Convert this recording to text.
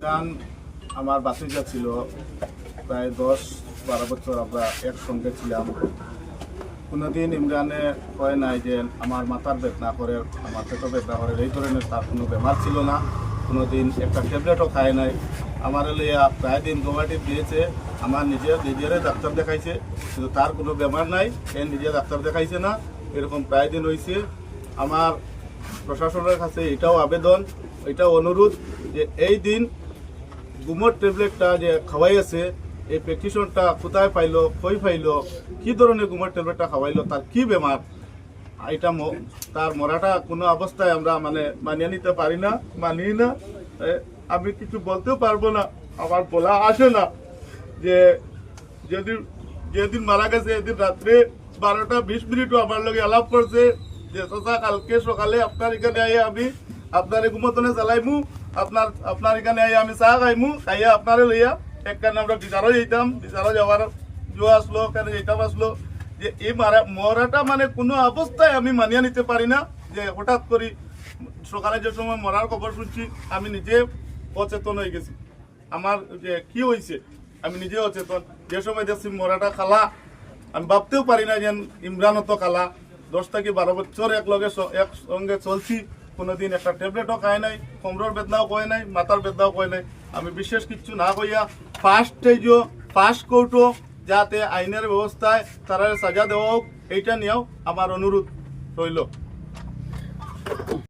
গান আমার বাতিজা ছিল, প্রায় 10-12 বছর আমরা একসঙ্গে ছিলাম। কোনোদিন ইমরানে কয় নাই যে আমার মাথার বেদনা করে, আমার পেটও বেদনা করে, এই ধরনের তার কোনো বেমার ছিল না। কোনোদিন একটা ট্যাবলেটও খায় নাই। আমার লইয়া প্রায় দিন গৌহাটি দিয়েছে, আমার নিজেরাই ডাক্তার দেখাইছে, কিন্তু তার কোনো বেমার নাই, সে নিজে ডাক্তার দেখাইছে না। এরকম প্রায় দিন হয়েছে। আমার প্রশাসনের কাছে এটাও আবেদন, এটাও অনুরোধ যে এই দিন গুমর ট্যাবলেটটা যে খাওয়াইছে, এই প্রেসক্রিপশনটা কোথায় পাইলো, কই পাইলো, কি ধরনের গুমর ট্যাবলেটটা খাওয়াইলো, তার কি বেমার, এটা তার মরাটা কোনো অবস্থায় আমরা মানিয়ে নিতে পারি না, মানি না। আমি কিছু বলতেও পারবো না, আমার বলা আসে না। যে যেদিন মারা গেছে এদিন রাত্রে 12:20 আমার লগে আলাপ করছে যে চাচা কালকে সকালে আপনার এখানে আইয়া আমি আপনার ঘুমতনে চালাইমু, আপনার এখানে আইয়া আমি চা খাইমু, খাইয়া আপনারে লইয়া একখানে আমরা বিচারও যেতাম, বিচারও যাওয়ার জো আসলো, ওখানে যেতাম আসলো। যে এই মরাটা কোনো অবস্থায় আমি মানিয়ে নিতে পারি না। যে হঠাৎ করে সকালে যে সময় মরার খবর শুনছি, আমি নিজে অচেতন হয়ে গেছি। আমার যে কি হয়েছে আমি নিজে অচেতন। যে সময় দেখছি মরাটা খালা, আমি ভাবতেও পারি না যে ইমরান তো খালা। 10-12 বছর একসঙ্গে চলছি, কোনোদিন একটা ট্যাবলেটও খায় নাই, কোমরের বেদনাও কয় নাই, মাথার বেদনাও কয় নাই। আমি বিশেষ কিছু না কইয়া ফার্স্ট কোর্টও যাতে আইনের ব্যবস্থায় তারা সাজা দেওয়া হোক, এইটা নিয়েও আমার অনুরোধ রইল।